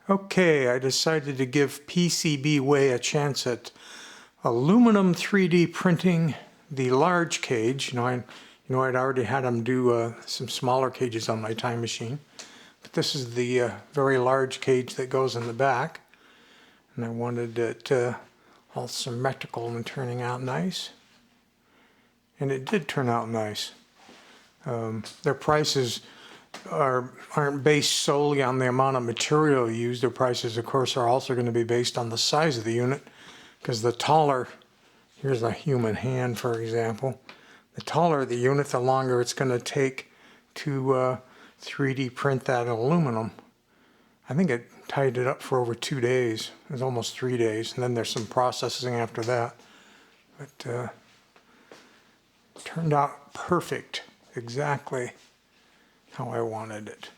Okay, I decided to give PCBWAY a chance at aluminum 3D printing the large cage. I'd already had them do some smaller cages on my time machine, but this is the very large cage that goes in the back, and I wanted it all symmetrical and turning out nice, and it did turn out nice. Their prices aren't based solely on the amount of material used. Their prices, of course, are also going to be based on the size of the unit, because the taller, here's a human hand for example, the taller the unit, the longer it's going to take to 3D print that aluminum. I think it tied it up for over 2 days. It was almost 3 days, and then there's some processing after that. But it turned out perfect, exactly how I wanted it.